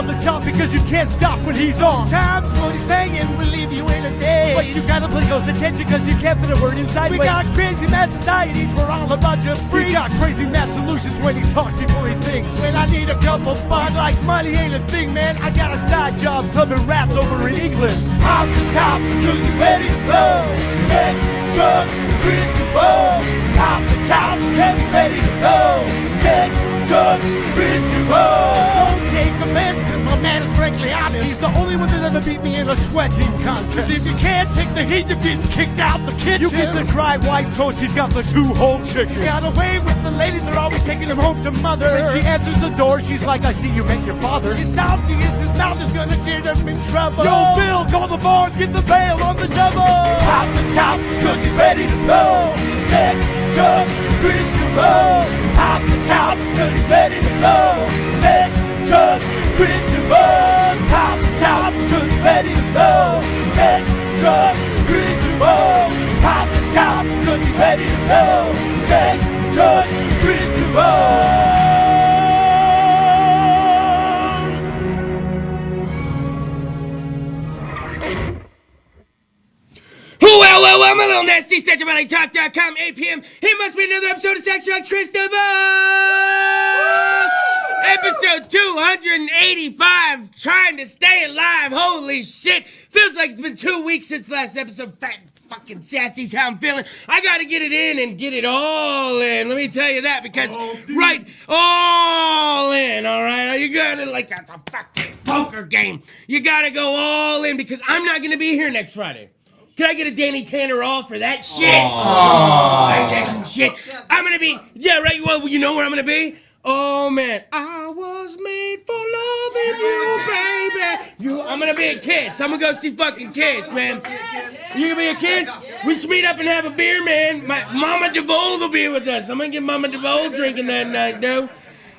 love the top because you can't stop when he's on. Times when he's hanging will leave you in a day. But you gotta pay close attention because you can't put a word inside. We got crazy mad societies, we're all a bunch of freaks. He's got crazy mad solutions when he talks before he thinks. When I need a couple bucks, like money ain't a thing, man, I got a side job clubbing rats over in England. Off the top, cause he's ready to blow. Sex, drugs, Kris DeVold. Off the top, cause he's ready to blow. Sex, drugs, Kris DeVold. Don't take offense, cause my man is frankly honest. He's the only one that ever beat me in a sweating contest. Cause if you can't take the heat, you're getting kicked out the kitchen. You get the dry white toast, he's got the 2-whole chicken. He got away with the ladies, they're always taking him home to mother. And she answers the door, she's like, I see you met your father. It's obvious his mouth is gonna get him in trouble. Yo, Bill, call the bar, get the bail on the double. Off the top, cause he's ready to blow. Sex, drugs, Kris DeVold. Off the top, cause he's ready to blow. Sex, drugs, Kris DeVold. Off the top, cause he's ready to blow. Sex, drugs, Kris DeVold. Off the top, cause he's ready to blow. Sex, drugs, Kris DeVold. Well, I'm a little nasty. SexualValleyTalk.com, 8 p.m. It must be another episode of Sex Drugs Kris DeVold! Episode 285, trying to stay alive. Holy shit. Feels like it's been 2 weeks since last episode. Fat fucking sassy's how I'm feeling. I gotta get it in and get it all in. Let me tell you that because, right, all in, all right? You gotta, like a fucking poker game. You gotta go all in because I'm not gonna be here next Friday. Can I get a Danny Tanner off for that shit? I take some shit. I'm gonna be, yeah, right, well, you know where I'm gonna be? Oh, man. I was made for loving you, baby. I'm gonna be a Kiss. I'm gonna go see fucking Kiss, man. You gonna be a Kiss? We should meet up and have a beer, man. My Mama DeVold will be with us. I'm gonna get Mama DeVold drinking that night, dude.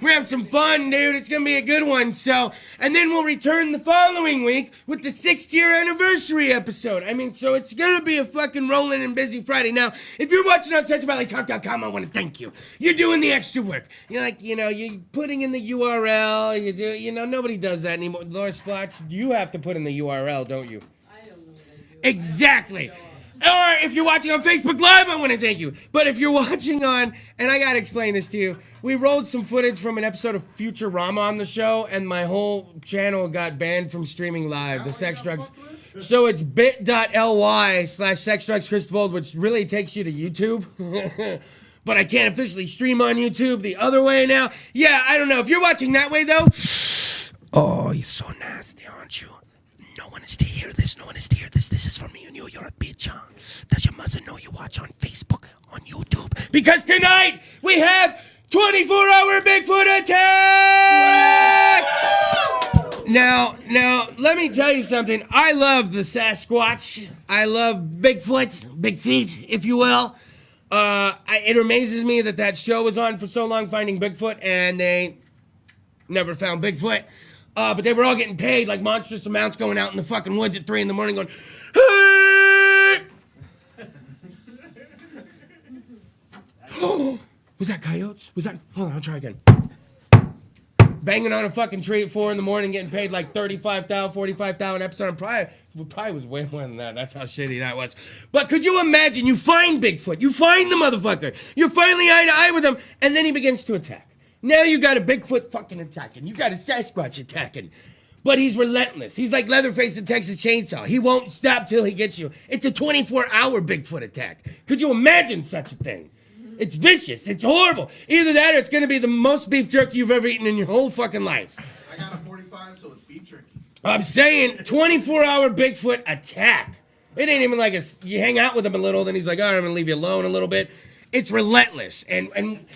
We're having some fun, dude. It's gonna be a good one. So, and then we'll return the following week with the 6th-year anniversary episode. I mean, so it's gonna be a fucking rolling and busy Friday. Now, if you're watching on SexualValleyTalk.com, I want to thank you. You're doing the extra work. You're like, you know, you're putting in the URL. You do, you know, nobody does that anymore. Laura Splotch, you have to put in the URL, don't you? I don't know what I do. Exactly. Or if you're watching on Facebook Live, I want to thank you. But if you're watching on, and I got to explain this to you, we rolled some footage from an episode of Futurama on the show, and my whole channel got banned from streaming live, the Sex Drugs. So it's bit.ly/Sex Drugs Kris DeVold, which really takes you to YouTube. But I can't officially stream on YouTube the other way now. Yeah, I don't know. If you're watching that way, though, oh, you're so nasty, aren't you? No one is to hear this. No one is to hear this. This is from me and you. You're a bitch, huh? Does your mother know you watch on Facebook, on YouTube? Because tonight we have 24-hour Bigfoot attack! Now, let me tell you something. I love the Sasquatch. I love Bigfoot, Big Feet, if you will. It amazes me that show was on for so long, Finding Bigfoot, and they never found Bigfoot. But they were all getting paid like monstrous amounts going out in the fucking woods at 3 in the morning going, hey! Was that coyotes? Was that, hold on, I'll try again. Banging on a fucking tree at 4 in the morning getting paid like $35,000, $45,000 an episode. Probably was way more than that. That's how shitty that was. But could you imagine, you find Bigfoot, you find the motherfucker, you're finally eye to eye with him, and then he begins to attack. Now you got a Bigfoot fucking attacking. You got a Sasquatch attacking. But he's relentless. He's like Leatherface in Texas Chainsaw. He won't stop till he gets you. It's a 24-hour Bigfoot attack. Could you imagine such a thing? It's vicious. It's horrible. Either that or it's going to be the most beef jerky you've ever eaten in your whole fucking life. I got a 45, so it's beef jerky. I'm saying 24-hour Bigfoot attack. It ain't even like you hang out with him a little, then he's like, all right, I'm going to leave you alone a little bit. It's relentless, and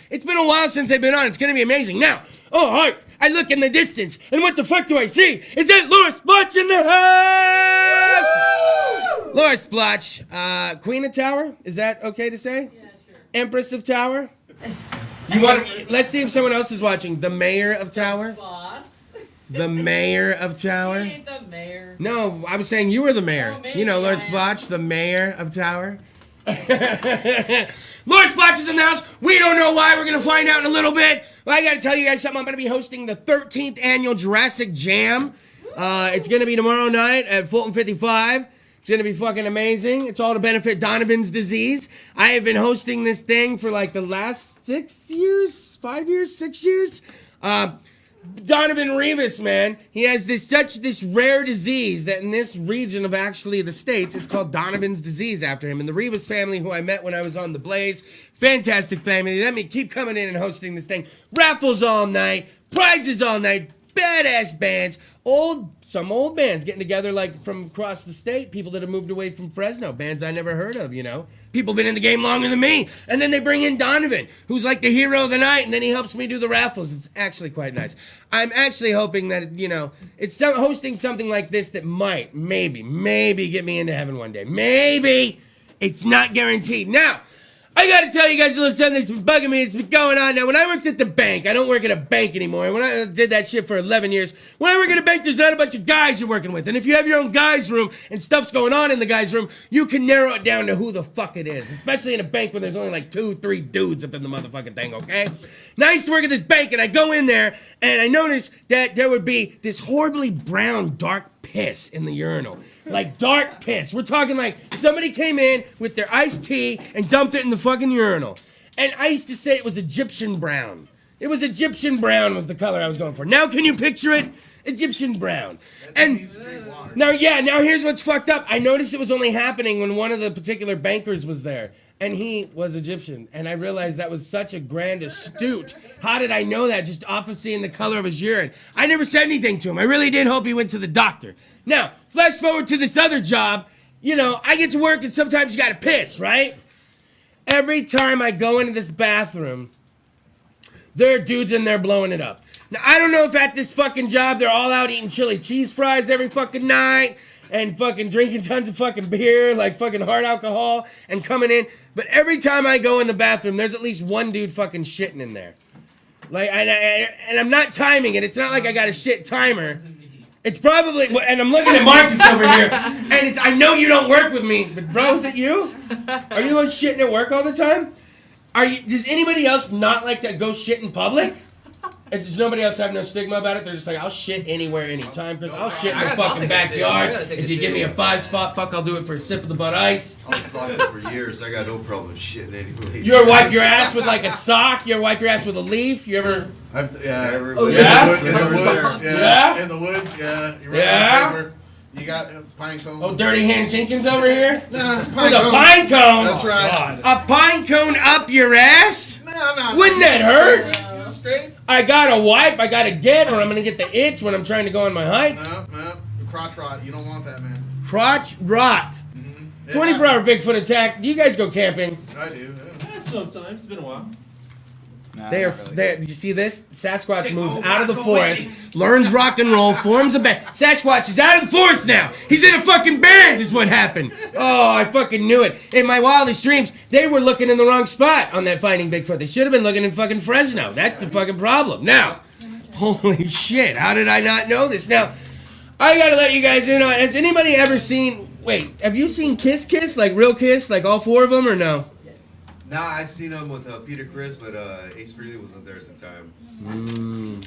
it's been a while since they've been on. It's going to be amazing. Now, oh, hark, I look in the distance, and what the fuck do I see? Is that Laura Splotch in the house? Laura Splotch, Queen of Tower? Is that okay to say? Yeah, sure. Empress of Tower? You want? Let's see if someone else is watching. The Mayor of Tower? Boss. The Mayor of Tower? He ain't the mayor. No, I was saying you were the mayor. Oh, maybe You know, Laura I am. Splotch, the Mayor of Tower. Laura Splotch in the house. We don't know why. We're going to find out in a little bit. But I got to tell you guys something. I'm going to be hosting the 13th annual Jurassic Jam. It's going to be tomorrow night at Fulton 55. It's going to be fucking amazing. It's all to benefit Donovan's disease. I have been hosting this thing for like the last 6 years, 5 years, 6 years. Donovan Rivas, man, he has this rare disease that in this region of actually the States, it's called Donovan's disease after him. And the Rivas family, who I met when I was on The Blaze, fantastic family. Let me keep coming in and hosting this thing. Raffles all night, prizes all night, badass bands, some old bands getting together like from across the state, people that have moved away from Fresno, bands I never heard of, you know. People been in the game longer than me. And then they bring in Donovan, who's like the hero of the night, and then he helps me do the raffles. It's actually quite nice. I'm actually hoping that, you know, it's hosting something like this that might, maybe get me into heaven one day. Maybe. It's not guaranteed. Now, I gotta tell you guys a little something that's been bugging me. It's been going on now. When I worked at the bank, I don't work at a bank anymore. When I did that shit for 11 years, when I work at a bank, there's not a bunch of guys you're working with. And if you have your own guys' room and stuff's going on in the guys' room, you can narrow it down to who the fuck it is. Especially in a bank where there's only like 2-3 dudes up in the motherfucking thing, okay? Now I used to work at this bank, and I go in there, and I noticed that there would be this horribly brown, dark piss in the urinal. Like dark piss. We're talking like somebody came in with their iced tea and dumped it in the fucking urinal. And I used to say it was Egyptian brown. It was Egyptian brown was the color I was going for. Now can you picture it? Egyptian brown. And now here's what's fucked up. I noticed it was only happening when one of the particular bankers was there. And he was Egyptian. And I realized that was such a grand astute. How did I know that? Just off of seeing the color of his urine. I never said anything to him. I really did hope he went to the doctor. Now, flash forward to this other job. You know, I get to work and sometimes you gotta piss, right? Every time I go into this bathroom, there are dudes in there blowing it up. Now, I don't know if at this fucking job they're all out eating chili cheese fries every fucking night and fucking drinking tons of fucking beer, like fucking hard alcohol, and coming in. But every time I go in the bathroom, there's at least one dude fucking shitting in there. Like, and I'm not timing it. It's not like I got a shit timer. It's probably, and I'm looking at Marcus over here, and I know you don't work with me, but bro, is it you? Are you the one shitting at work all the time? Does anybody else not like to go shit in public? And does nobody else have no stigma about it? They're just like, I'll shit anywhere, anytime, Chris. I'll shit in the fucking backyard. If you give me a 5-spot, fuck, I'll do it for a sip of the Bud Ice. I was thought that for years. I got no problem shitting anyway. You ever wipe your ass with like a sock? You ever wipe your ass with a leaf? You ever? Yeah. Yeah? In the woods. Yeah? In the woods, yeah. You Yeah? paper. You got pine cone. Oh, Dirty Hand Jenkins over here? Nah, With a pine cone? That's right. A pine cone up your ass? No. Wouldn't that hurt? Straight? I gotta wipe, I gotta get, or I'm gonna get the itch when I'm trying to go on my hike. No. Crotch rot. You don't want that, man. Crotch rot. Mm-hmm. 24-hour Bigfoot attack. Do you guys go camping? I do. Yeah, sometimes. It's been a while. Nah, They are. not really. Did you see this? Sasquatch moves out of the forest, learns rock and roll, forms a band. Sasquatch is out of the forest now. He's in a fucking band. Is what happened. Oh, I fucking knew it. In my wildest dreams, they were looking in the wrong spot on that Finding Bigfoot. They should have been looking in fucking Fresno. That's the fucking problem. Now, holy shit! How did I not know this? Now, I gotta let you guys in on. Has anybody ever seen? Wait, have you seen Kiss Kiss? Like real Kiss? Like all 4 of them, or no? Nah, I seen him with Peter Chris, but Ace Frehley wasn't there at the time.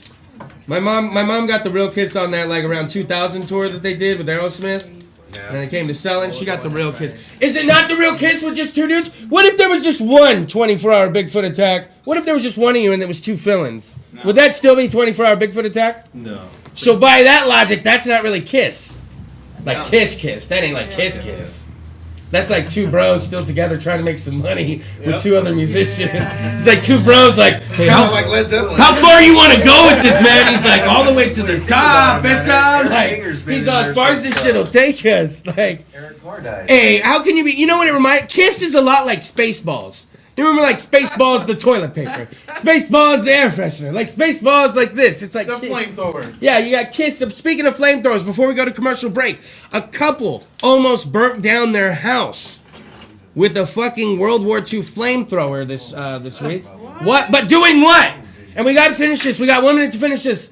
My mom got the real Kiss on that like around 2000 tour that they did with Aerosmith. Yeah. And they came to selling. She got the real Kiss. Is it not the real Kiss with just 2 dudes? What if there was just one 24-hour Bigfoot attack? What if there was just one of you and there was 2 fill-ins? No. Would that still be 24-hour Bigfoot attack? No. So by that logic, that's not really Kiss. Like Kiss. That ain't like Kiss. That's like 2 bros still together trying to make some money with 2 other musicians. It's like 2 bros like, hey, Sounds like Led Zeppelin. how far you want to go with this, man? He's like, all the way to the top. That's all. Like, he's all, as far as this shit'll take us. Like, Eric Carr died. hey, how can you be? You know what it reminds? Kiss is a lot like Spaceballs. You remember like Spaceballs, the toilet paper. Spaceballs, the air freshener. Like Spaceballs, like this. It's like The Kiss. flamethrower. Yeah, you got Kiss. Speaking of flamethrowers, before we go to commercial break, a couple almost burnt down their house with a fucking World War II flamethrower this week. What? But doing what? And we got to finish this. We got 1 minute to finish this.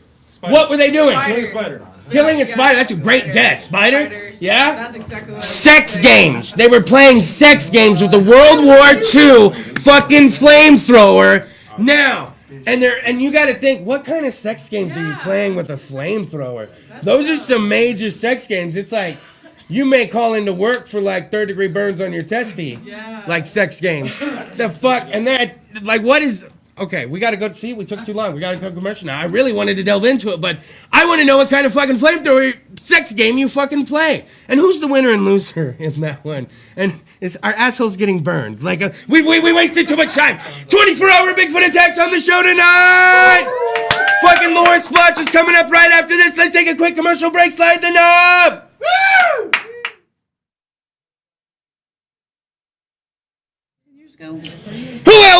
What were they doing? Killing a spider. Killing a spider. That's a great death. Spider? Spiders. Yeah? That's exactly what Sex games. They were playing sex games with the World War II fucking flamethrower. Now, and you got to think, what kind of sex games are you playing with a flamethrower? Those are some major sex games. It's like you may call into work for like 3rd-degree burns on your testy, like sex games. The fuck, and that like what is? Okay, we got to go see. We took too long. We got to go to commercial now. I really wanted to delve into it, but I want to know what kind of fucking flamethrower sex game you fucking play, and who's the winner and loser in that one. And is our assholes getting burned? Like we wasted too much time. 24-hour Bigfoot attacks on the show tonight. Fucking Laura Splotch is coming up right after this. Let's take a quick commercial break. Slide the knob. Woo!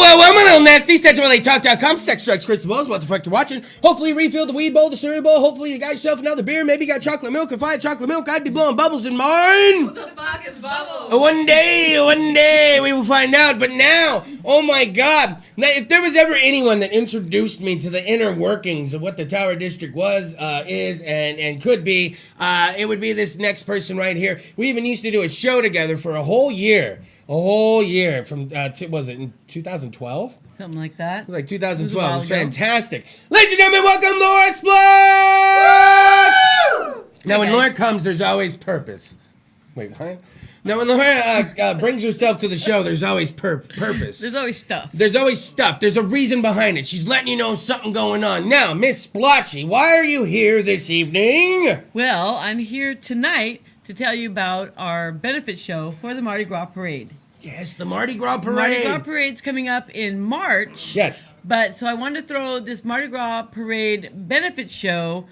Well, my little nasty, SentimentallyTalk.com, Sex Drugs, Kris DeVold, what the fuck you're watching. Hopefully you refilled the weed bowl, the cereal bowl. Hopefully you got yourself another beer. Maybe you got chocolate milk. If I had chocolate milk, I'd be blowing bubbles in mine. What the fuck is bubbles? One day we will find out. But now, oh my God. Now, if there was ever anyone that introduced me to the inner workings of what the Tower District was, is, and could be, it would be this next person right here. We even used to do a show together for a whole year. A whole year from, was it in 2012? Something like that. It was like 2012. It while was ago. fantastic. Ladies and gentlemen, welcome Laura Splotch! Now, when Laura comes, there's always purpose. Wait, what? Now, when Laura brings herself to the show, there's always purpose. There's always stuff. There's always stuff. There's a reason behind it. She's letting you know something going on. Now, Miss Splotchy, why are you here this evening? Well, I'm here tonight to tell you about our benefit show for the Mardi Gras Parade. Yes, the Mardi Gras Parade. Mardi Gras Parade's coming up in March. Yes. But so I wanted to throw this Mardi Gras Parade benefit show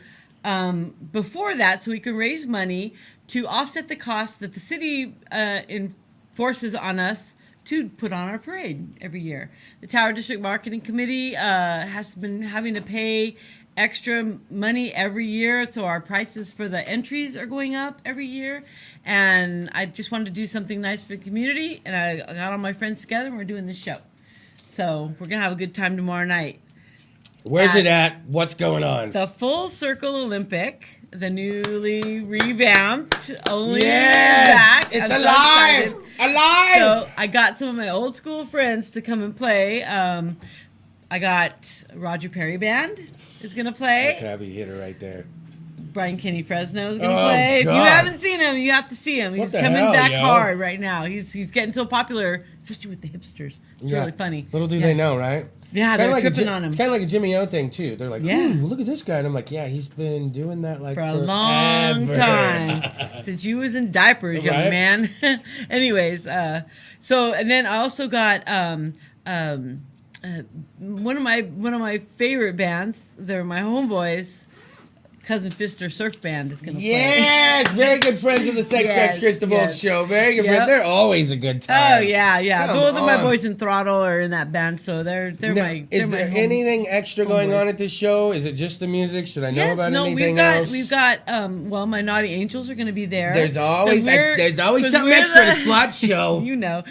before that so we can raise money to offset the costs that the city enforces on us to put on our parade every year. The Tower District Marketing Committee has been having to pay extra money every year, so our prices for the entries are going up every year. And I just wanted to do something nice for the community, and I got all my friends together, and we're doing this show. So we're gonna have a good time tomorrow night. Where's it at? What's going on? The Full Circle Olympic, the newly revamped, only Yes! back. It's I'm so alive! excited. Alive! So I got some of my old school friends to come and play. I got Roger Perry Band is gonna play. That's a heavy hitter right there. Brian Kenny Fresno is gonna Oh, play. If you God. haven't seen him, you have to see him. He's the coming hell, back yo? hard right now. He's getting so popular, especially with the hipsters. It's really funny. Little do Yeah. they know, right? Yeah, It's they're kinda like tripping on him. It's kind of like a Jimmy O thing too. They're like, Yeah. "Ooh, look at this guy," and I'm like, "Yeah, he's been doing that like For a forever." long time since you was in diapers, young Right. man. Anyways, so and then I also got one of my favorite bands. They're my homeboys. Cousin Fister Surf Band is going to play. Yes, very good friends of the Sex Yes, Sex Kris DeVold yes. show. Very good Yep. friends. They're always a good time. Oh yeah. Come Both of my on. boys in Throttle are in that band, so they're Now, my. is there anything extra going on at this show? Is it just the music? Should I know Yes, about no, anything we've got else? well, my Naughty Angels are going to be there. There's always 'Cause something we're extra to the- Splotch show. You know,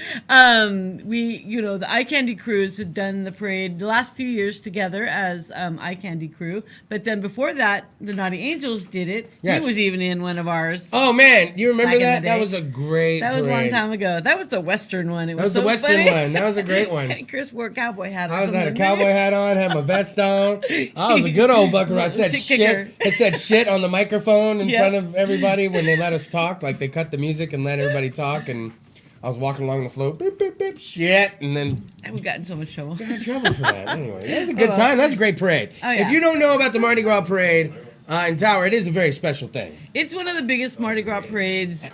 the Eye Candy Crews have done the parade the last few years together as Eye Candy Crew, but then before that, the Naughty Angels did it. Yes. He was even in one of ours. Oh man, you remember Back in that? the That day. was a great. That was a long parade. time ago. That was the Western one. It That was was the so Western funny. one. That was a great one. And Chris wore a cowboy hat. or I was had a something. cowboy hat on, had my vest on. I was a good old buckaroo. I said Chick shit. kicker. I said shit on the microphone in Yeah. front of everybody when they let us talk. Like they cut the music and let everybody talk, and I was walking along the floor, beep beep beep, shit, and then And we got in so much trouble. got in trouble for that. Anyway, that was a good time. That's a great parade. Oh, yeah. If you don't know about the Mardi Gras parade in Tower, it is a very special thing. It's one of the biggest Mardi Gras parades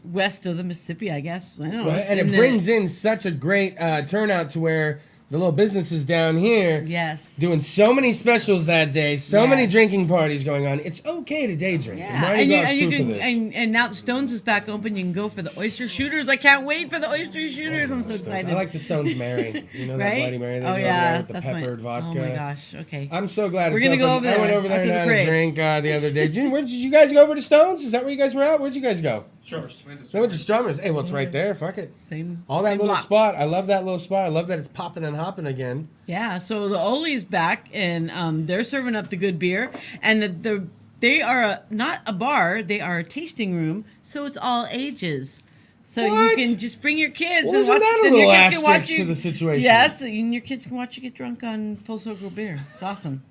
west of the Mississippi, I guess. I don't know. Right? And it brings in such a great turnout to where the little businesses down here Yes. doing so many specials that day, so many Yes. drinking parties going on. It's okay to day drink. And Yeah, Mardi and Gras is you proof of can, this. and now the Stones is back open. You can go for the oyster shooters. I can't wait for the oyster shooters. I'm so excited. I like the Stones Mary. You know that right? Bloody Mary they oh do yeah, over there with the that's peppered vodka. Oh my gosh. Okay. I'm so glad We're it's gonna go open. over I went there over there after and the had a parade. drink the other day. Where did you guys go over to Stones? Is that where you guys were at? Where'd you guys go? Strummers. They went to Strummers. Hey, well, it's right there. Fuck it. Same. All that same little block. spot. I love that little spot. I love that it's popping and hopping again. Yeah, so the Oli's back, and they're serving up the good beer, and they are not a bar, they are a tasting room, so it's all ages. So What? you can just bring your kids Well, and isn't watch. that a and your little kids can watch asterisk to the situation? Yes, and your kids can watch you get drunk on Full Circle beer. It's awesome.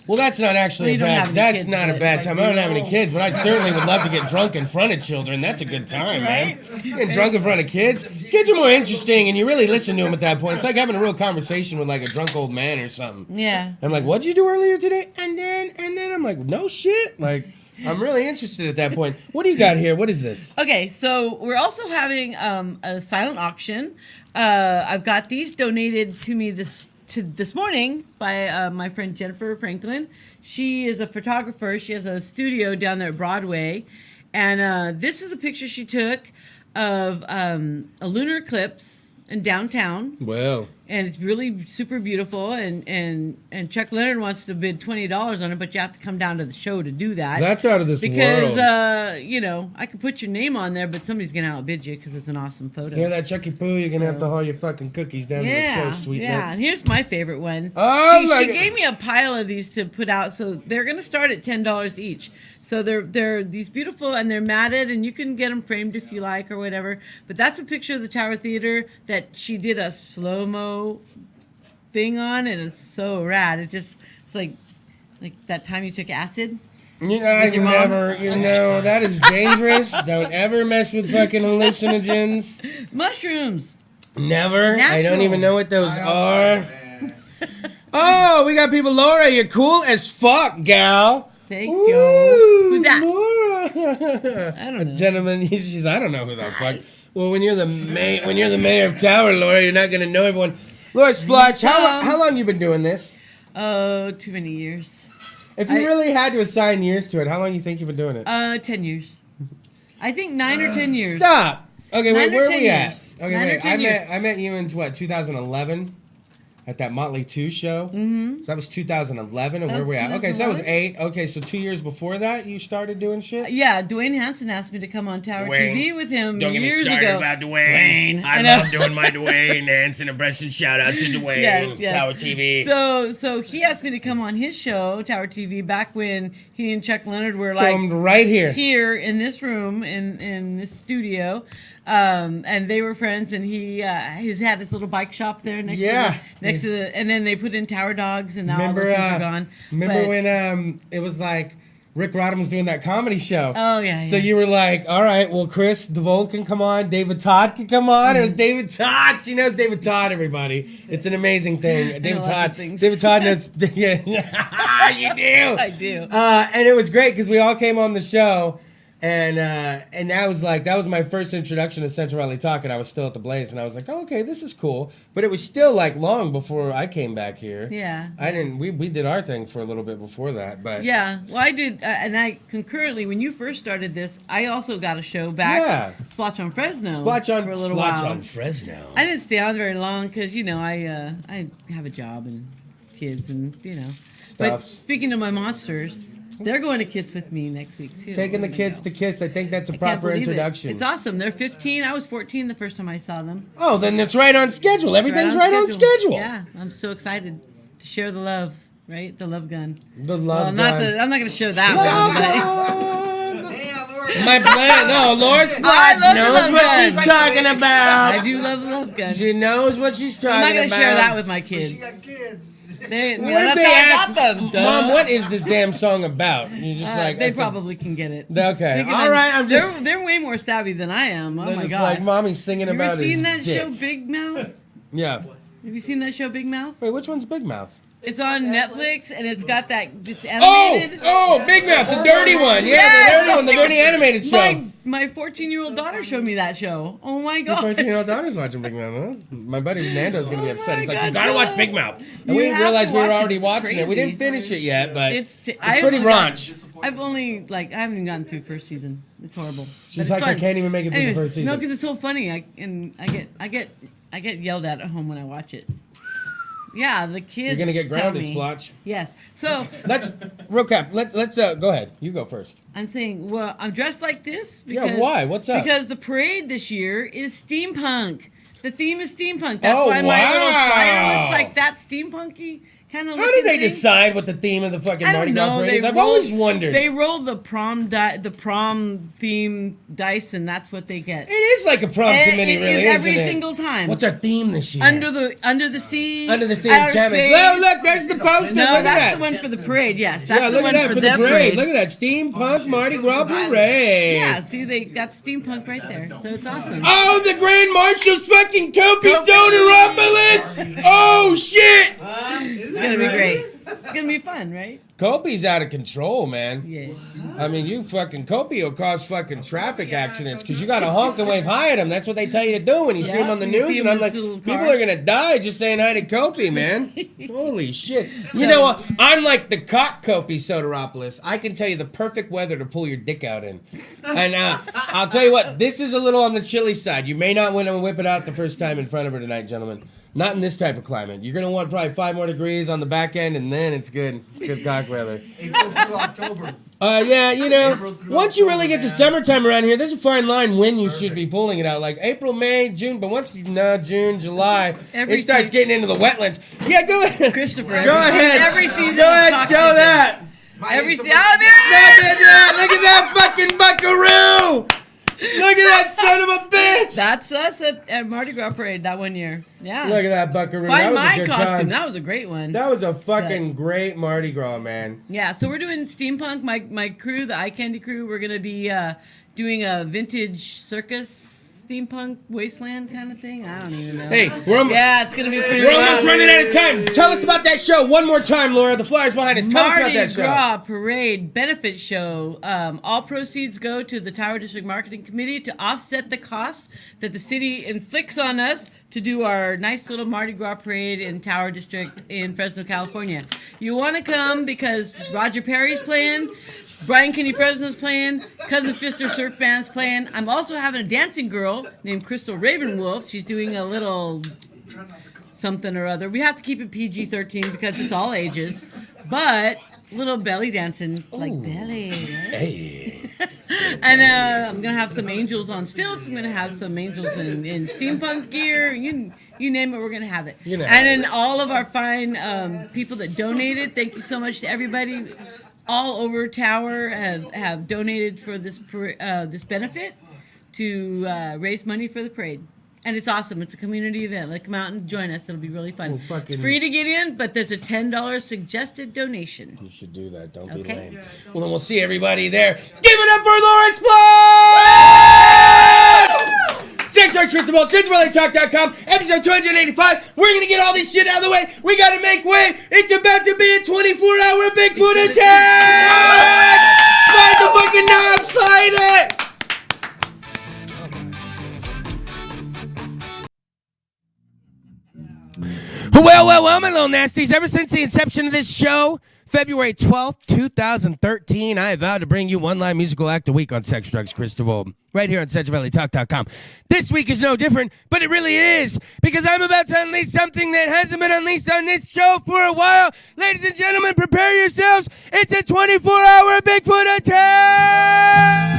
Well, that's not actually Well, you a don't bad. have any That's kids, not a but- bad time. I don't have any kids, but I certainly would love to get drunk in front of children. That's a good time, man. Getting drunk in front of kids. Kids are more interesting, and you really listen to them at that point. It's like having a real conversation with like a drunk old man or something. Yeah. I'm like, "What'd you do earlier today?" And then I'm like, "No shit." Like, I'm really interested at that point. What do you got here? What is this? Okay, so we're also having a silent auction. I've got these donated to me this morning by my friend Jennifer Franklin. She is a photographer. She has a studio down there at Broadway, and this is a picture she took of a lunar eclipse in downtown. Well, And it's really super beautiful, and Chuck Leonard wants to bid $20 on it, but you have to come down to the show to do that. that's out of this Because world. I could put your name on there, but somebody's gonna outbid you because it's an awesome photo. Hear that, Chucky Poo? You're gonna have to haul your fucking cookies down to the show, sweet yeah. nuts. And here's my favorite one. Oh, she my gave me a pile of these to put out, so they're gonna start at $10 each. So they're these beautiful, and they're matted, and you can get them framed if you like or whatever. But that's a picture of the Tower Theater that she did a slow-mo thing on, and it's so rad. It's like that time you took acid. You know, With your mom? that is dangerous. Don't ever mess with fucking hallucinogens. Mushrooms. Never. I don't Natural. even know what those are. Man. Oh, we got people. Laura, you're cool as fuck, gal. Thanks, Ooh, yo. Who's that? Laura. I don't know. Gentlemen, she's. I don't know who the fuck. Well, when you're the mayor of Tower, Laura, you're not gonna know everyone. Laura Splotch, how long you been doing this? Oh, too many years. If you really had to assign years to it, how long you think you've been doing it? 10 years. I think 9 or 10 years. Stop. Okay, 9 wait, or where are 10 we at? years. Okay, 9 or wait. 10 years. I met you in what, 2011? At that Motley 2 show? Mm-hmm. So that was 2011, and That where was were we at? Okay, so that was 2011. 8. Okay, so 2 years before that, you started doing shit? Yeah, Dwayne Hanson asked me to come on Tower Dwayne. TV with him Don't get me years started ago. about Dwayne. I know. love doing my Dwayne Hanson impression. Shout out to Dwayne. Yes. Tower TV. So he asked me to come on his show, Tower TV, back when he and Chuck Leonard were Filmed right here. here in this room in this studio, and they were friends. And he's had his little bike shop there next to the, and then they put in Tower Dogs, and now all those things are gone. Remember But- when it was like Rick Rodham was doing that comedy show? Oh, yeah, So yeah. you were like, all right, well, Kris DeVold can come on, David Todd can come on. It was David Todd. She knows David Todd. Everybody, it's an amazing thing. David lots of Todd. things. David Todd knows. Yeah, you do. I do. And it was great because we all came on the show. And that was my first introduction to Central Valley Talk, and I was still at the Blaze, and I was like, oh, okay, this is cool. But it was still like long before I came back here. Yeah. We did our thing for a little bit before that, but Yeah, well, I did, and I concurrently, when you first started this, I also got a show back, Yeah. Splotch on Fresno, Splotch for a little Splotch while. on Fresno. I didn't stay on very long because I have a job and kids and But Stuffs. speaking of my monsters, they're going to Kiss with me next week too. Taking the We're gonna kids go. to Kiss, I think that's a I can't proper believe it. introduction. It's awesome. They're 15. I was 14 the first time I saw them. Oh, then it's right on schedule. Everything's right on schedule. Yeah, I'm so excited to share the love. Right, the love gun. The Well, love I'm not gun. going to show that Love one. But Damn, Laura. My plan. No, Laura Splotch love the knows love what gun. she's talking I about. do love the love gun. She knows what she's talking I'm not about. going to share that with my She kids. got kids. They, What yeah, if that's they how I ask, got them. Duh. Mom, what is this damn song about? You just like they that's a- probably can get it. Okay, They can all right, I'm just- they're way more savvy than I am. Oh They're my just god! like mommy's singing you about ever his seen that dick. show Big Mouth? Yeah. Have you seen that show Big Mouth? Wait, which one's Big Mouth? It's on Netflix and it's got that. It's Oh, animated. Big Mouth, the dirty one. Yeah, Yes! the dirty one, the dirty animated show. My 14-year-old daughter showed me that show. Oh my Your god! 14-year-old daughter's watching Big Mouth, huh? My buddy Nando's gonna be Oh upset. my He's like, God, you gotta watch Noah. Big Mouth. And You we didn't have realize to we were watch it. already It's watching it. We crazy. didn't finish it yet, but It's it's pretty raunch. I've only I haven't even gotten through first season. It's horrible. She's But it's like, I fun. can't even make it through the Anyways, first season. No, because it's so funny. I get yelled at home when I watch it. Yeah, the kids. You're gonna get tell grounded, me. Splotch. Yes. So Let's real cap. Let's go ahead. You go first. I'm saying, well, I'm dressed like this because Yeah, why? What's up? Because the parade this year is steampunk. The theme is steampunk. That's Oh, why my little wow. fire looks like that steampunky kind of. How did they decide what the theme of the fucking I Mardi don't Gras know. parade They is? I've rolled- always wondered. They roll the prom theme dice, and that's what they get. It is like a prom committee, It really, is every isn't it? single time. What's our theme this year? Under the sea. Under the sea outer enchantment. space. Well, look, there's the poster. No, look at that's that. the one for the parade. Yes, that's Yeah, the look one at that for the their parade. Look at that steampunk Mardi Gras parade. Yeah, see, they got steampunk right there, so it's awesome. Oh, the Grand Marshal's fucking Kobe Sodaropolis! Oh shit! It's gonna be great. It's gonna be fun, right? Kobe's out of control, man. Yes. I mean, you fucking Kobe will cause fucking traffic accidents because you got to honk and wave hi at him. That's what they tell you to do when you see Yeah, him on the you news. see him And I'm in like, his little people car. are gonna die just saying hi to Kobe, man. Holy shit! You know what? I'm like the cock Kobe Sodaropolis. I can tell you the perfect weather to pull your dick out in. And I'll tell you what, this is a little on the chilly side. You may not want to whip it out the first time in front of her tonight, gentlemen. Not in this type of climate. You're gonna want probably 5 more degrees on the back end, and then it's good. It's good cock weather. April through October. Yeah, you know, April through once you really get to October, man. summertime around here, there's a fine line when you should be pulling it out. Like April, May, June, but once June, July, Every it starts season- getting into the wetlands. Yeah, go ahead. Christopher, Go ahead. every season. Go ahead, talks show to that. Every Ace of season. Oh, there it is! Look at that fucking buckaroo. Look at that son of a bitch. That's us at Mardi Gras parade that one year. Yeah. Look at that buckaroo. Find That was a my good costume. time. That was a great one. That was a fucking great Mardi Gras, man. Yeah, so we're doing steampunk. My crew, the Eye Candy crew, we're gonna be doing a vintage circus steampunk wasteland kind of thing. I don't even know. Hey, yeah, it's gonna be pretty. we're almost fun. running out of time. Tell us about that show one more time, Laura. The flyer's behind us. Tell us about Mardi that show. Gras Parade Benefit Show. All proceeds go to the Tower District Marketing Committee to offset the cost that the city inflicts on us to do our nice little Mardi Gras parade in Tower District in Fresno, California. You want to come because Roger Perry's playing, Brian Kenny Fresno's playing, Cousin Fister Surf Band's playing. I'm also having a dancing girl named Crystal Ravenwolf. She's doing a little something or other. We have to keep it PG-13 because it's all ages, but little belly dancing, like belly. Right? Hey. And I'm gonna have some angels on stilts. I'm gonna have some angels in steampunk gear. You name it, we're gonna have it. You know. And then all of our fine people that donated. Thank you so much to everybody all over Tower have donated for this this benefit to raise money for the parade. And it's awesome. It's a community event. Like, come out and join us. It'll be really fun. Oh, It's free to get in, but there's a $10 suggested donation. You should do that. Don't be Okay. lame. Well, then we'll see everybody there. Give it up for Laura Splotch! Sex Drugs, Kris DeVold, CentralValleyTalk.com, episode 285. We're going to get all this shit out of the way. We got to make way. It's about to be a 24-hour Bigfoot attack! Slide the fucking knob. Slide it! Well, my little nasties. Ever since the inception of this show, February 12th, 2013, I have vowed to bring you one live musical act a week on Sex, Drugs, Kris DeVold, right here on CentralValleyTalk.com. This week is no different, but it really is, because I'm about to unleash something that hasn't been unleashed on this show for a while. Ladies and gentlemen, prepare yourselves. It's a 24-hour Bigfoot attack!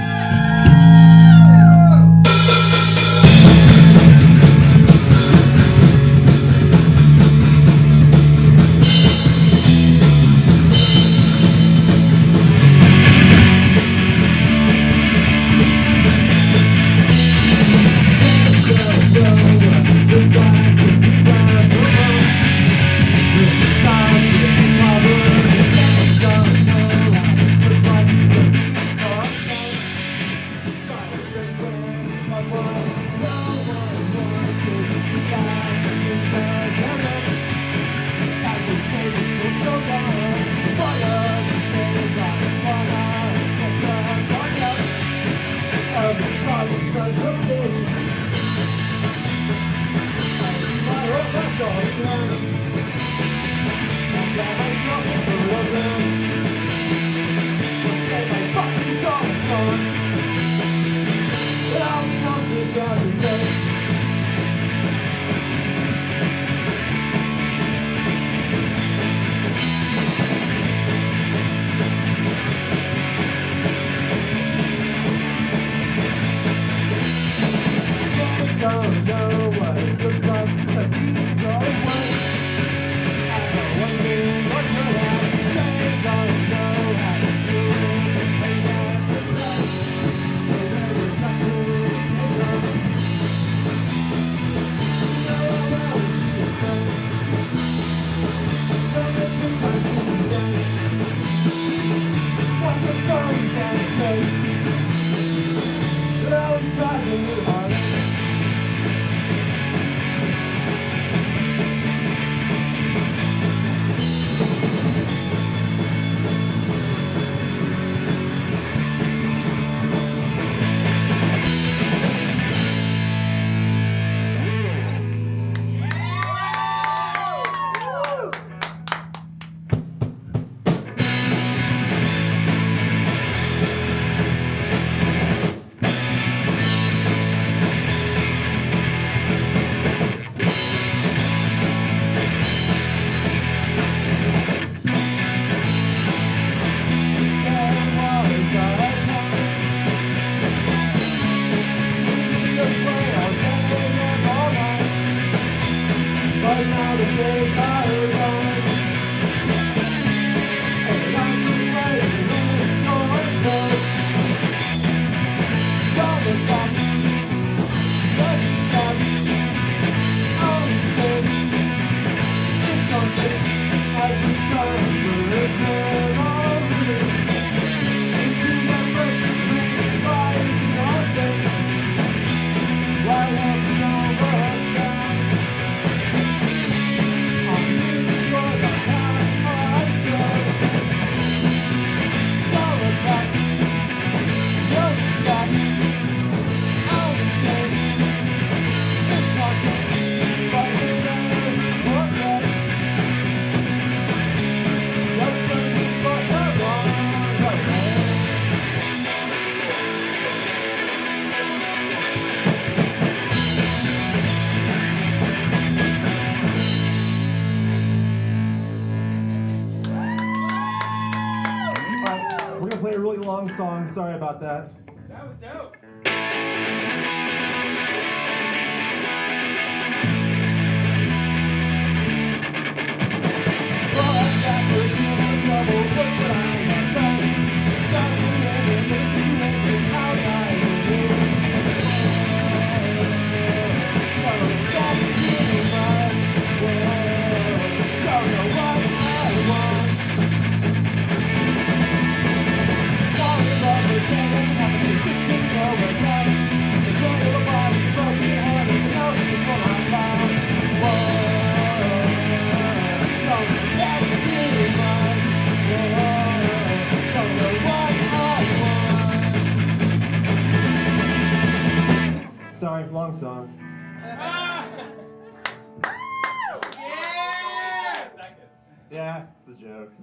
a really long song. Sorry about that. That was dope. Sorry, long song. Yeah, it's a joke.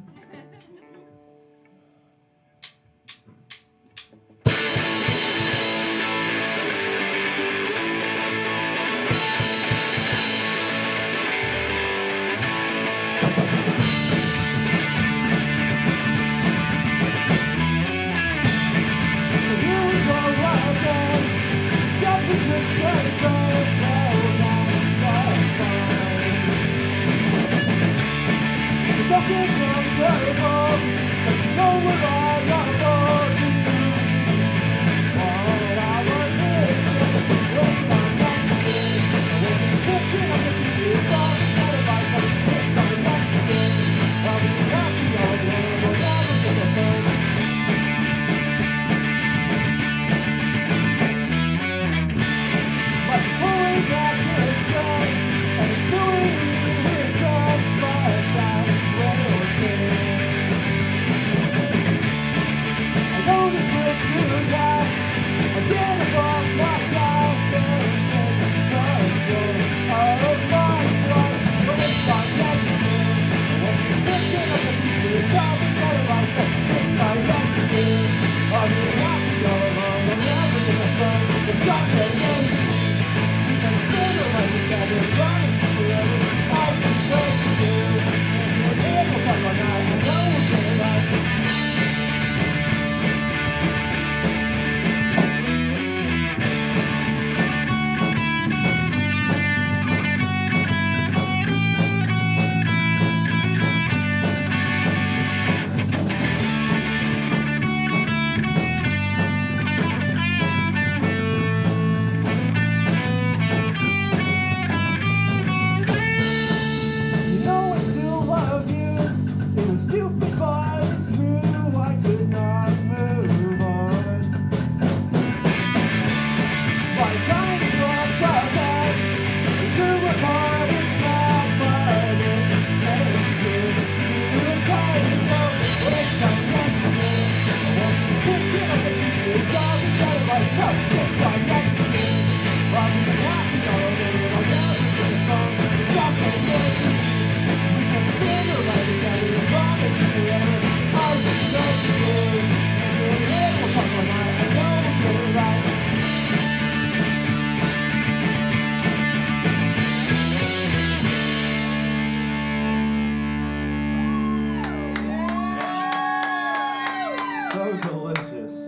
So delicious.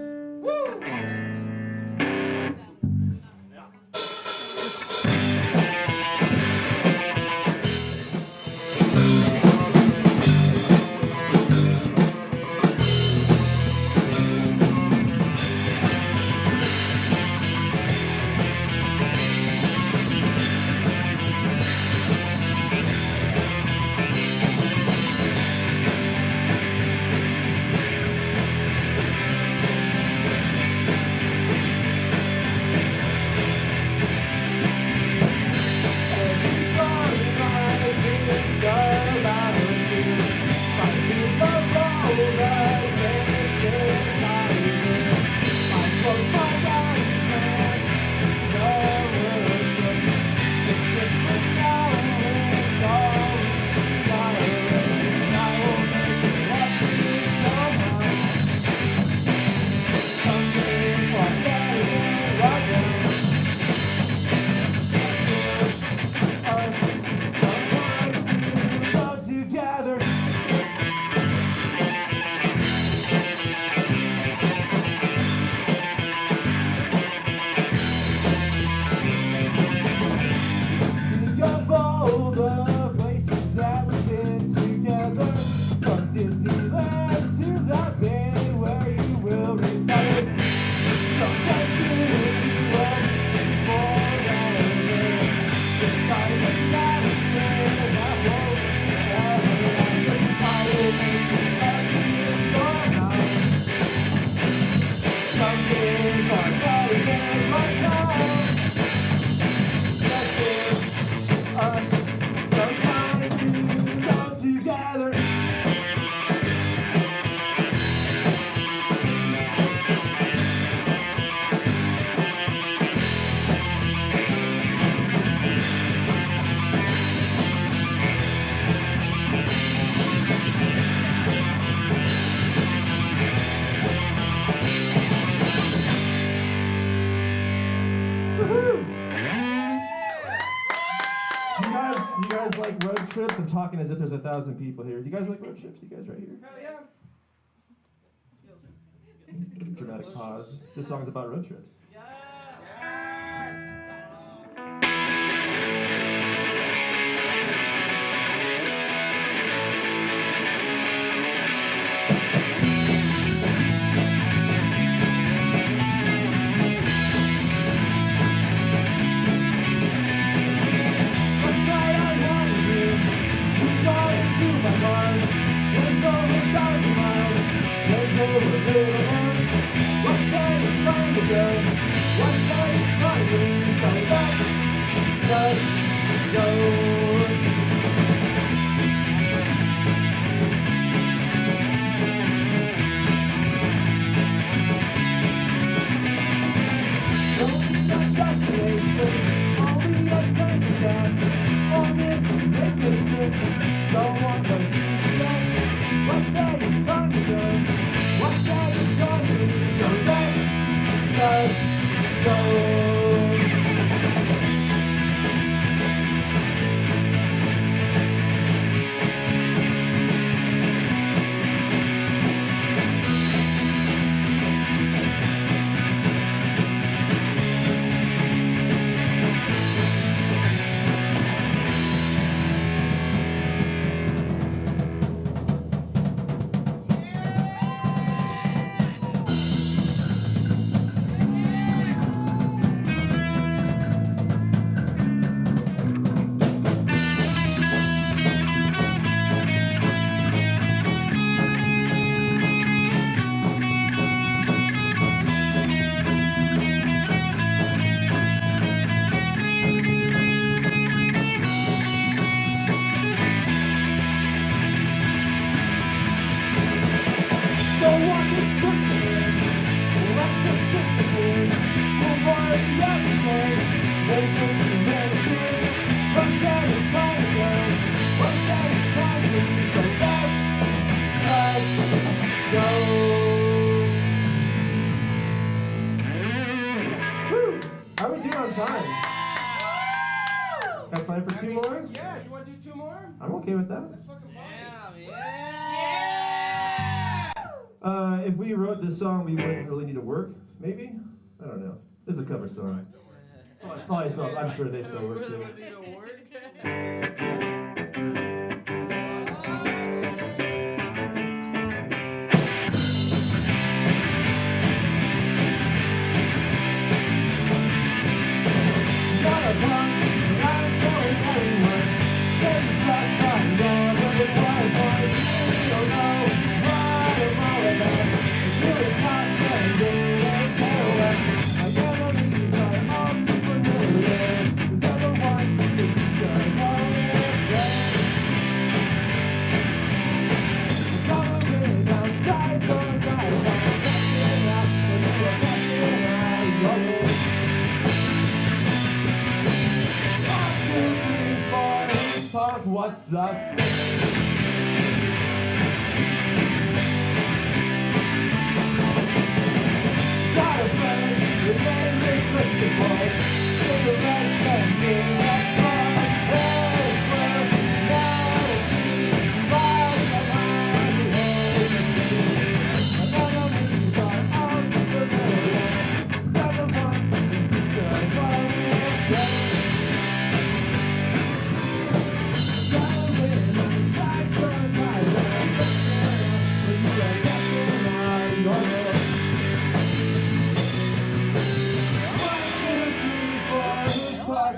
like road trips? I'm talking as if there's 1,000 people here. Do you guys like road trips? You guys right here? Hell yeah. Dramatic pause. This song's about road trips. How are we doing on time? Got time for two more? Yeah, you want to do 2 more? I'm okay with that. Let's fucking party. Yeah. If we wrote this song, we wouldn't really need to work. Maybe? I don't know. This is a cover song. Probably still, I'm sure they still work too. What's the gotta play the game they twisted boy. Take the rest and give us fun.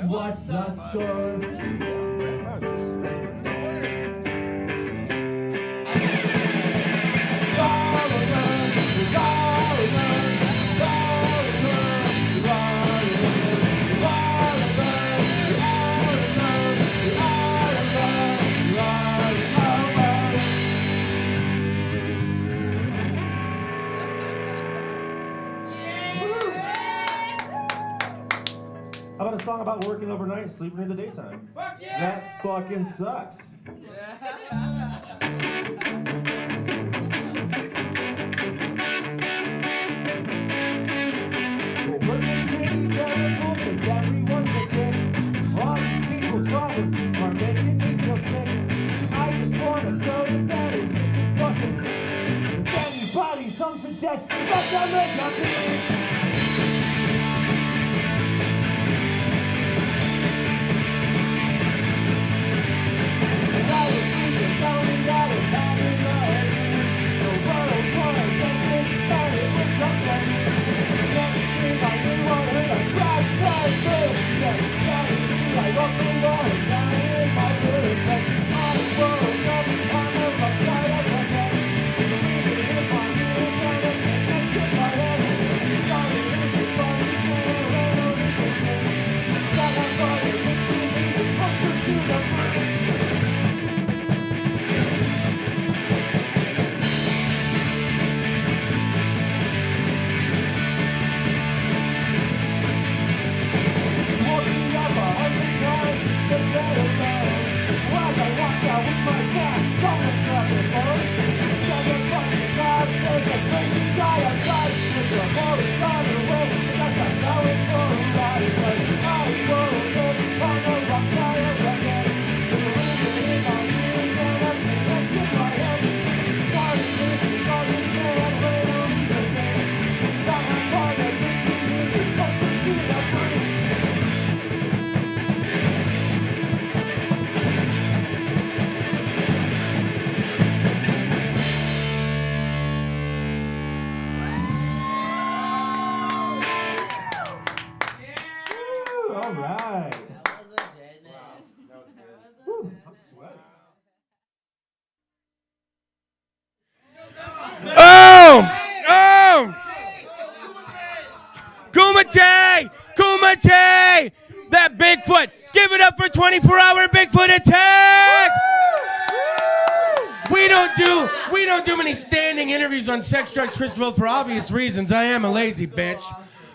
What's the score? How about a song about working overnight and sleeping in the daytime? Fuck yeah! That fucking sucks. Well, work is pretty terrible 'cause everyone's a dick. All these people's problems are making me said, you better make your peace. And I was thinking, something that is bad in my head. The world was thinking that it was something. Next thing I knew, I heard a crash, crash, crash. Yeah, standing like rock and roll, down in my good place. I woke up on the wrong side of the bed. There's a reason in my ears and it makes me shake my head. Started losing bodies, man, I don't even care. That I started listening to me, closer to the brain. Walking up 100 times just to get along. While I walked out with my cat, someone grabbed the phone. Seven fucking guys, there's a crazy guy outside with the horse on the road. Because I know it's for a ride. But I woke up on the wrong side of the bed. There's a reason in my ears and a thing that's in my head. Started thinking all these men wait on me again. That I'm part of this community, closer to the brain. All right. Whew, I'm sweating. Oh! Kumite! Kumite! That Bigfoot! Give it up for 24-hour Bigfoot attack! We don't do many standing interviews on sex, drugs, Kris DeVold for obvious reasons. I am a lazy bitch.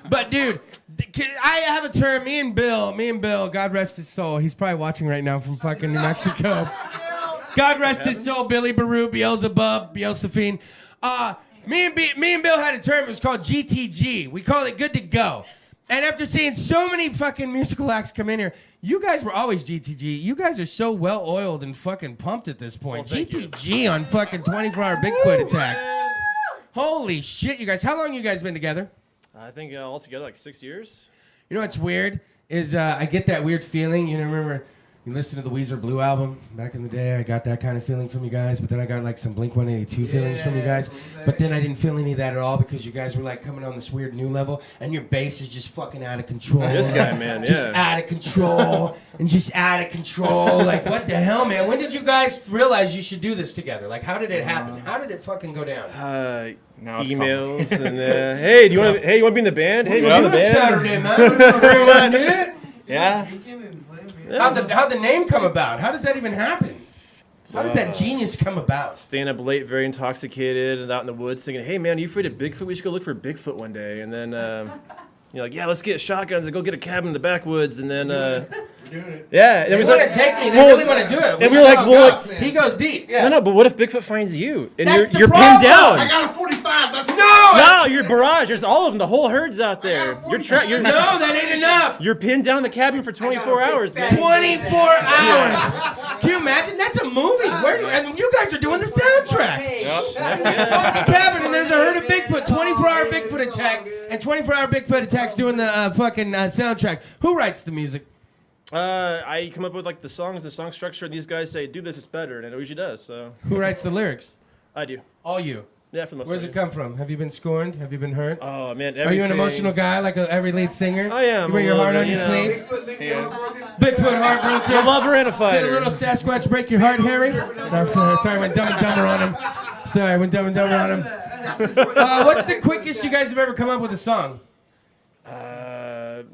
But dude, I have a term, me and Bill, God rest his soul. He's probably watching right now from fucking New Mexico. God rest his soul, Billy Baru, Beelzebub, Beelzephine. Me and Bill had a term, it was called GTG. We call it good to go. And after seeing so many fucking musical acts come in here, you guys were always GTG. You guys are so well oiled and fucking pumped at this point. Well, GTG on fucking 24-hour Bigfoot attack. Holy shit, you guys. How long you guys been together? I think altogether like 6 years. You know what's weird is I get that weird feeling. You know, remember you listened to the Weezer Blue album back in the day? I got that kind of feeling from you guys, but then I got like some Blink-182 feelings from you guys. But then I didn't feel any of that at all because you guys were like coming on this weird new level, and your bass is just fucking out of control. This guy, man, just yeah. out of control and just out of control. Like, what the hell, man? When did you guys realize you should do this together? Like, how did it happen? How did it fucking go down? Now it's emails and hey, do you want to? Hey, you want to be in the band? Hey, you want to be in the band? Saturday, man. Yeah. How'd the name come about? How does that even happen? How does that genius come about? Staying up late, very intoxicated, and out in the woods, thinking, "Hey, man, are you afraid of Bigfoot? We should go look for Bigfoot one day." And then you're like, "Yeah, let's get shotguns and go get a cabin in the backwoods." And then yeah, and They we want to take me. They really want to do it. and we were like, well, He goes deep. Yeah. no, but what if Bigfoot finds you and That's the you're problem. pinned down? I got a 45. That's No, you're barrage. There's all of them. The whole herd's out there. You're No, that ain't enough. You're pinned down in the cabin for 24 hours, man. 24 hours. Can you imagine? That's a movie. And you guys are doing the soundtrack. Fucking cabin, and there's a herd of Bigfoot. 24-hour Bigfoot attack, and 24-hour Bigfoot attack's doing the fucking soundtrack. Who writes the music? I come up with like the songs, the song structure, and these guys say, "Do this, it's better," and it usually does. So Who writes the lyrics? I do. All you. Yeah, for the most Where's part. it come from? Have you been scorned? Have you been hurt? Oh man, Are you an everything. emotional guy like every lead singer? I am. You wear a your little heart on bit, your you know. sleeve? Bigfoot heartbroken. A lover and a Did fighter. a little Sasquatch break your heart, Harry? No, sorry, I went Dumb and Dumber on him. Sorry, I went Dumb and Dumber on him. What's the quickest you guys have ever come up with a song?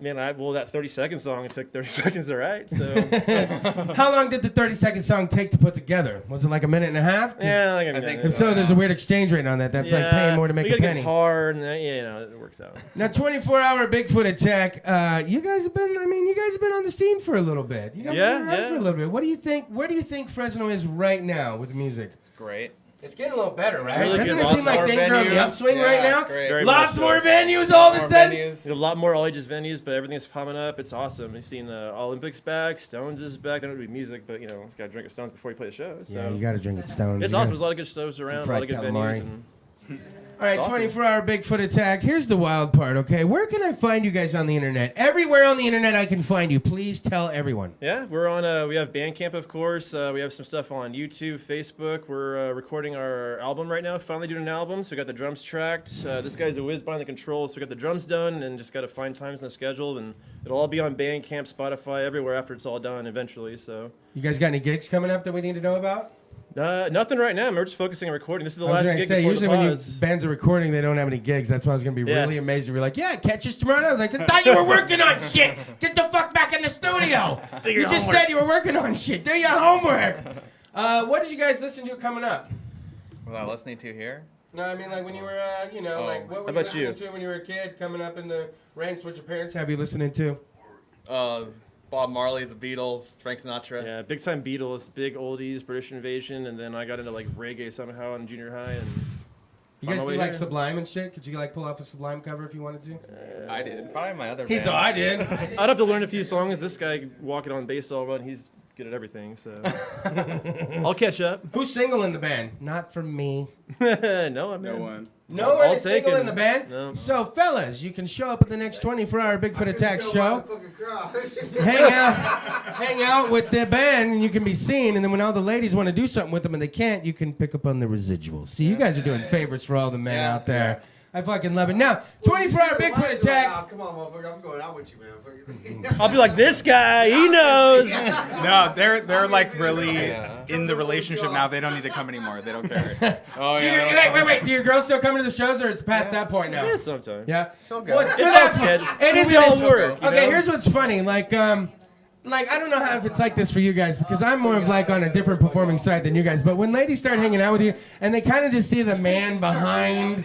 Man, that 30-second song, it took 30 seconds to write, so. How long did the 30-second song take to put together? Was it like a minute and a half? Yeah, like a minute. If so, there's a weird exchange rate on that. That's like paying more to make a get penny. guitar, and it works out. Now, 24-hour Bigfoot attack. You guys have been on the scene for a little bit. You guys have been around for a little bit. What do you think? Where do you think Fresno is right now with the music? It's great. It's getting a little better, right? Really Doesn't good. it seem like Lots things more are on the venues. upswing Yeah, right now? it's great. Very Lots much more so. venues all of a More sudden. venues. There's a lot more all ages venues, but everything's popping up. It's awesome. You've seen Olympics back, Stones is back. I don't do music, but gotta drink at Stones before you play the show. So. Yeah, you got to drink at Stones. It's You awesome. gotta- There's a lot of good shows around, a lot fried of good calamari. venues. And All right, Awesome. 24-hour Bigfoot attack. Here's the wild part, okay? Where can I find you guys on the internet? Everywhere on the internet I can find you. Please tell everyone. Yeah, we're on. We have Bandcamp, of course. We have some stuff on YouTube, Facebook. We're recording our album right now. Finally doing an album. So we got the drums tracked. This guy's a whiz behind the controls. So we got the drums done, and just got to find times in the schedule, and it'll all be on Bandcamp, Spotify, everywhere after it's all done eventually. So You guys got any gigs coming up that we need to know about? nothing right now. We're just focusing on recording. This is the I was last gonna gig say, before usually the when pause. bands are recording, they don't have any gigs. That's why I was going to be Yeah. really amazed if you're like, yeah, catch us tomorrow night. I was like, I thought you were working on shit. Get the fuck back in the studio. Do You your just homework. said you were working on shit. Do your homework. What did you guys listen to coming up? Was I listening to here? No, I mean, like when you were, like what were How you about listening you? to when you were a kid, coming up in the ranks? What your parents have you listening to? Bob Marley, the Beatles, Frank Sinatra. Yeah, big time Beatles, big oldies, British Invasion, and then I got into like reggae somehow in junior high. And You On guys my do way like here. Sublime and shit? Could you like pull off a Sublime cover if you wanted to? I did. Probably my other He band. thought I did. I'd have to learn a few songs. This guy walking on bass all run, he's good at everything. So I'll catch up. Who's single in the band? Not from me. No, I'm in. one. No one I'll is take single it. in the band. No. So, fellas, you can show up at the next 24-hour Bigfoot Attack show. Fucking crowd. hang out with the band, and you can be seen. And then when all the ladies want to do something with them and they can't, you can pick up on the residuals. See, you guys are doing favors for all the men out there. I fucking love it. Now, 24-hour Bigfoot Attack. Come on, motherfucker. I'm going out with you, man. I'll be like, this guy, he knows. No, they're like really in the relationship now. They don't need to come anymore. They don't care. Oh, Do yeah. wait. Do your girls still come to the shows, or is it past that point now? Yeah, sometimes. Yeah. She'll go. What's It's all scheduled. It is We all it is- work, you Okay, know? here's what's funny. Like I don't know how if it's like this for you guys because I'm more of like on a different performing side than you guys. But when ladies start hanging out with you and they kind of just see the man behind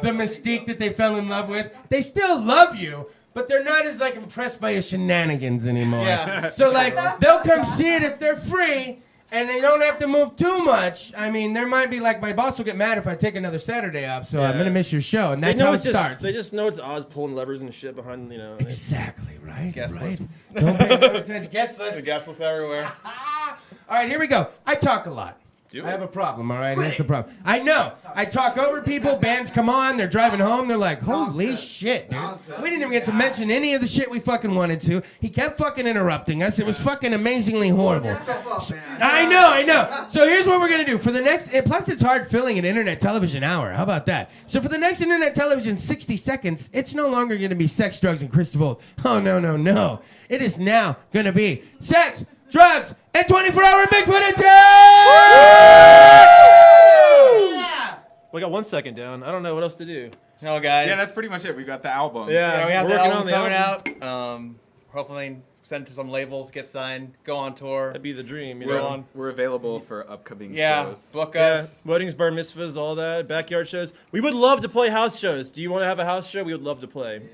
the mystique that they fell in love with, they still love you. But they're not as like impressed by your shenanigans anymore. Yeah. So like they'll come see it if they're free. And they don't have to move too much. I mean, there might be like my boss will get mad if I take another Saturday off, so I'm Yeah. gonna miss your show, and They that's know how it it's just, starts. They just know it's Oz pulling levers and shit behind, you know. Exactly right. Guest right. list. Don't pay no attention. Guest The list. guest list everywhere. All right, here we go. I talk a lot. Do I have a problem, all right? Here's the problem. I know. I talk over people. Bands come on. They're driving home. They're like, holy Nonsense. shit, dude. Nonsense. We didn't even get to mention any of the shit we fucking wanted to. He kept fucking interrupting us. It was fucking amazingly horrible. Yourself up, man. I know. So here's what we're gonna do for the next. Plus, it's hard filling an internet television hour. How about that? So for the next internet television 60 seconds, it's no longer gonna be sex, drugs, and Kris DeVold. Oh no. It is now gonna be sex, drugs, and 24-hour Bigfoot attack. We got 1 second down. I don't know what else to do. No, guys. Yeah, that's pretty much it. We got the album. Yeah, we have we're the working album on the coming album. out. Hopefully send to some labels, get signed, go on tour. That'd be the dream, you We're know. on. We're available for upcoming Yeah, shows. book Yeah, us. weddings, bar mitzvahs, all that, backyard shows. We would love to play house shows. Do you want to have a house show? We would love to play. Yeah.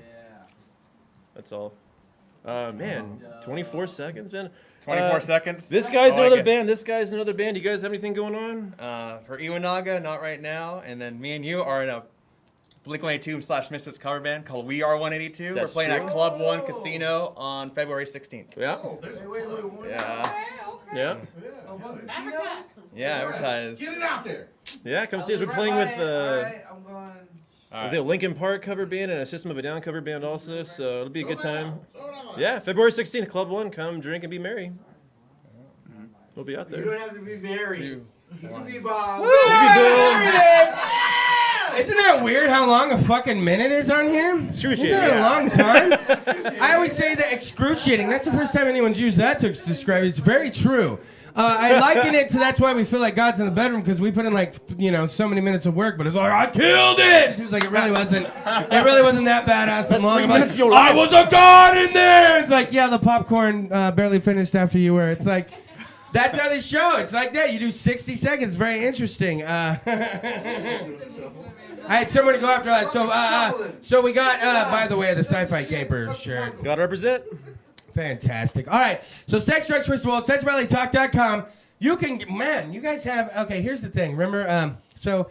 That's all. Man, 24 seconds, man. 24 seconds. This guy's I like another it. band. This guy's another band. You guys have anything going on? For Iwanaga, not right now. And then me and you are in a Blink-182 / Misfits cover band called We Are 182. That's We're playing true. at Club 1 Casino on February 16th. Yeah. Yeah. Yeah. Yeah, advertise. Get it out there. Yeah, come see us. We're playing with All was right. it a Linkin Park cover band and a System of a Down cover band also, so it'll be a good time. Throw it out. Yeah, February 16th, Club 1. Come drink and be merry. We'll be out You there. don't have to be married. You can be Bob. Isn't that weird how long a fucking minute is on here? Excruciating. Isn't that a long time? I always say that excruciating. That's the first time anyone's used that to describe it. It's very true. I liken it to that's why we feel like God's in the bedroom because we put in like so many minutes of work, but it's like I killed it. She was like it really wasn't. It really wasn't that badass and long. 3 I'm like, minutes of your I life. was a god in there. It's like yeah, the popcorn barely finished after you were. It's like. That's how they show. It's like that. You do 60 seconds. Very interesting. I had someone to go after that. So we got, by the way, the Sci-Fi Caper shirt. Gotta represent. Fantastic. All right. So Sex, Drugs, Kris DeVold, SexValleyTalk.com. You can, man, you guys have, okay, here's the thing. Remember, so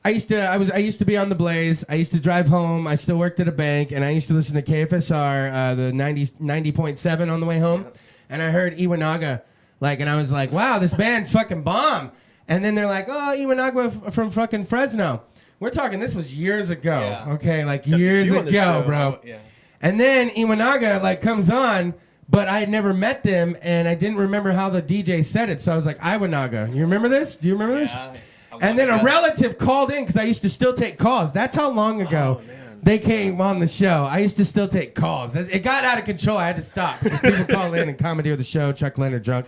I used to be on the Blaze. I used to drive home. I still worked at a bank, and I used to listen to KFSR, the 90.7 on the way home. And I heard Iwanaga. And I was like, wow, this band's fucking bomb. And then they're like, oh, Iwanaga from fucking Fresno. We're talking, this was years ago. Yeah. Okay, like Got a years few on this ago, show. bro. Yeah. And then Iwanaga like comes on, but I had never met them, and I didn't remember how the DJ said it. So I was like, Iwanaga. You remember this? Do you remember this? Yeah. And then a relative called in because I used to still take calls. That's how long ago they came on the show. I used to still take calls. It got out of control. I had to stop because people call in and commandeer the show. Chuck Leonard drunk.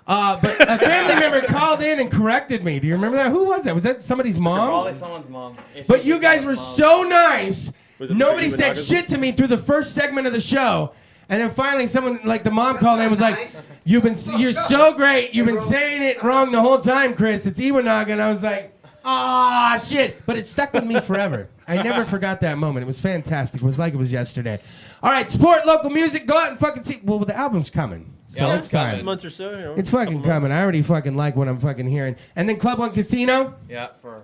But a family member called in and corrected me. Do you remember that? Who was that? Was that somebody's mom? Probably someone's mom. It's But usually you guys were someone's mom. so nice. Was it Nobody the said Iwanaga's? shit to me through the first segment of the show. And then finally someone, like the mom called in and was like, you're so great. You've been saying it wrong the whole time, Chris. It's Iwanaga. And I was like, ah, shit. But it stuck with me forever. I never forgot that moment. It was fantastic. It was like it was yesterday. All right, support local music. Go out and fucking see. Well, the album's coming. So Yeah, it's it's coming. time. Months or so. You know, It's fucking couple months. coming. I already fucking like what I'm fucking hearing. And then Club One Casino. Yeah, for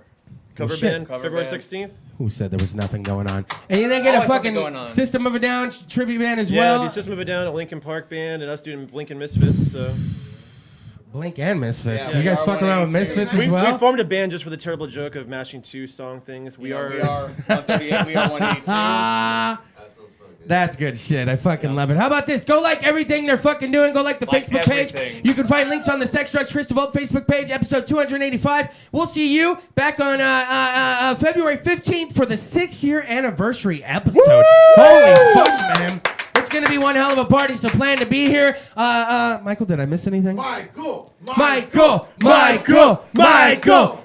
Cover shit. band, Cover February band. 16th. Who said there was nothing going on? And you then get a Always something fucking going on. System of a Down tribute band as Yeah, well. do System of a Down at Lincoln Park Band, and us doing Blinkin' Misfits. So Blink and Misfits. Yeah, you guys we are fuck around with 182. Misfits as we well? formed a band just for the terrible joke of mashing two song things. We are. 138. We are 182. Ah, That sounds fucking good. that's good shit. I fucking love it. How about this? Go like everything they're fucking doing. Go like the Like Facebook page. everything. You can find links on the Sex Drugs Kris DeVold Facebook page, episode 285. We'll see you back on February 15th for the 6-year anniversary episode. Holy fuck, man. It's going to be one hell of a party, so plan to be here. Michael, did I miss anything? Michael! Michael!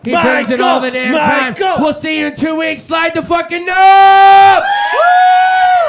He brings it all the damn time. We'll see you in 2 weeks. Slide the fucking knob! Woo!